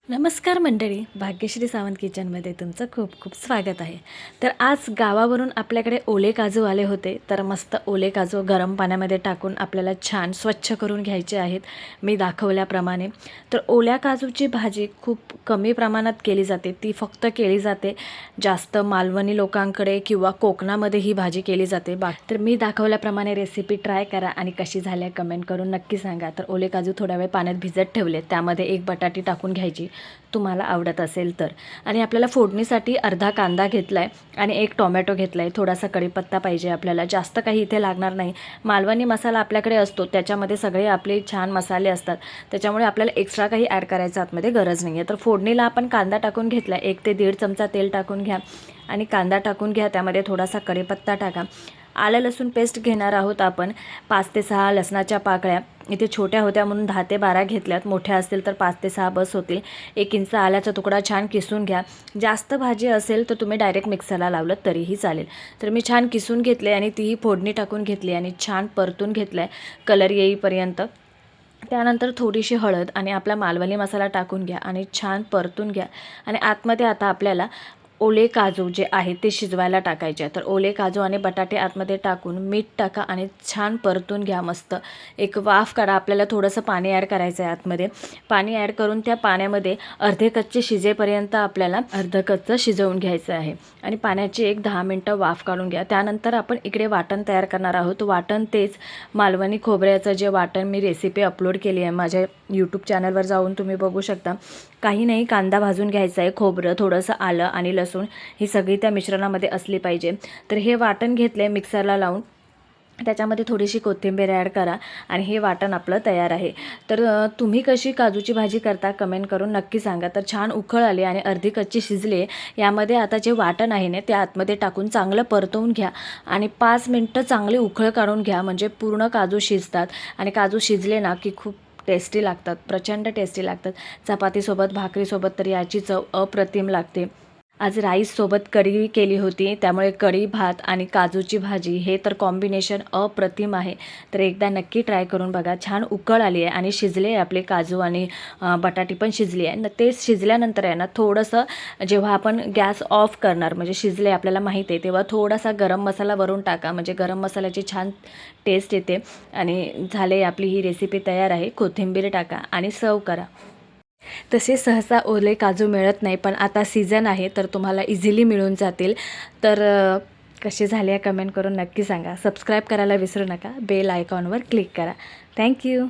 नमस्कार मंडळी, भाग्यश्री सावंत किचनमध्ये तुमचं खूप खूप स्वागत आहे. तर आज गावावरून आपल्याकडे ओले काजू आले होते. तर मस्त ओले काजू गरम पाण्यामध्ये टाकून आपल्याला छान स्वच्छ करून घ्यायचे आहेत मी दाखवल्याप्रमाणे. तर ओल्या काजूची भाजी खूप कमी प्रमाणात केली जाते, ती फक्त केली जाते जास्त मालवणी लोकांकडे किंवा कोकणामध्ये ही भाजी केली जाते. तर मी दाखवल्याप्रमाणे रेसिपी ट्राय करा आणि कशी झाली कमेंट करून नक्की सांगा. तर ओले काजू थोड्या वेळ पाण्यात भिजत ठेवले, त्यामध्ये एक बटाटी टाकून घ्यायची तुम्हाला आवडत असेल तर. आणि आपल्याला फोडणीसाठी अर्धा कांदा घेतला आहे आणि एक टोमॅटो घेतला आहे. थोडासा कढीपत्ता पाहिजे आपल्याला, जास्त काही इथे लागणार नाही. मालवणी मसाला आपल्याकडे असतो, त्याच्यामध्ये सगळे आपले छान मसाले असतात, त्याच्यामुळे आपल्याला एक्स्ट्रा काही ॲड करायचं आतमध्ये गरज नाही आहे. तर फोडणीला आपण कांदा टाकून घेतला, 1 ते 1.5 चमचा तेल टाकून घ्या आणि कांदा टाकून घ्या, त्यामध्ये थोडासा कढीपत्ता टाका. आलं लसूण पेस्ट घेणार आहोत आपण, 5 ते 6 लसणाच्या पाकळ्या. इथे छोट्या होत्या म्हणून 10 ते 12 घेतल्यात, मोठ्या असतील तर 5 ते 6 बस होतील. 1 इंच आल्याचा तुकडा छान किसून घ्या. जास्त भाजी असेल तर तुम्ही डायरेक्ट मिक्सरला लावलं तरीही चालेल. तर मी छान किसून घेतले आणि तीही फोडणी टाकून घेतली आणि छान परतून घेतलं आहे कलर येईपर्यंत. त्यानंतर थोडीशी हळद आणि आपला मालवणी मसाला टाकून घ्या आणि छान परतून घ्या. आणि आतमध्ये आता आपल्याला ओले काजू जे आहे ते शिजवायला टाकायचे. तर ओले काजू आणि बटाटे आतमध्ये टाकून मीठ टाका आणि छान परतून घ्या. मस्त एक वाफ काढा. आपल्याला थोडंसं पाणी ॲड करायचं आहे आतमध्ये. पाणी ॲड करून त्या पाण्यामध्ये अर्धे कच्चे शिजेपर्यंत आपल्याला अर्धं कच्चं शिजवून घ्यायचं आहे आणि पाण्याची एक 10 मिनटं वाफ काढून घ्या. त्यानंतर आपण इकडे वाटण तयार करणार आहोत. वाटण तेच मालवणी खोबऱ्याचं जे वाटण मी रेसिपी अपलोड केली आहे माझ्या यूट्यूब चॅनलवर, जाऊन तुम्ही बघू शकता. काही नाही, कांदा भाजून घ्यायचा आहे, खोबरं, थोडंसं आलं आणि लसूण ही सगळी त्या मिश्रणामध्ये असली पाहिजे. तर हे वाटण घेतलं आहे मिक्सरला लावून, त्याच्यामध्ये थोडीशी कोथिंबीर ॲड करा आणि हे वाटण आपलं तयार आहे. तर तुम्ही कशी काजूची भाजी करता कमेंट करून नक्की सांगा. तर छान उकळ आली आणि अर्धी कच्ची शिजले. यामध्ये आता जे वाटण आहे ना ते आतमध्ये टाकून चांगलं परतवून घ्या आणि 5 मिनटं चांगली उकळ काढून घ्या, म्हणजे पूर्ण काजू शिजतात. आणि काजू शिजले ना की खूप टेस्टी लागतात, प्रचंड टेस्टी लागतात. चपातीसोबत, भाकरीसोबत तर याची चव अप्रतिम लागते. आज राईससोबत कढी केली होती, त्यामुळे कढी भात आणि काजूची भाजी हे तर कॉम्बिनेशन अप्रतिम आहे. तर एकदा नक्की ट्राय करून बघा. छान उकळ आली आहे आणि शिजले आहे आपले काजू आणि बटाटी पण शिजली आहे. ते शिजल्यानंतर आहे ना थोडंसं, जेव्हा आपण गॅस ऑफ करणार म्हणजे शिजले आपल्याला माहीत आहे, तेव्हा थोडासा गरम मसाला वरून टाका, म्हणजे गरम मसाल्याची छान टेस्ट येते. आणि झाले, आपली ही रेसिपी तयार आहे. कोथिंबीर टाका आणि सर्व करा. तसे सहसा ओले काजू मिळत नाही, पण आता सीझन आहे तर तुम्हाला इझिली मिळून जातील. तर कसे झाले आहे कमेंट करून नक्की सांगा. सबस्क्राईब करायला विसरू नका. बेल आयकॉनवर क्लिक करा. थँक्यू.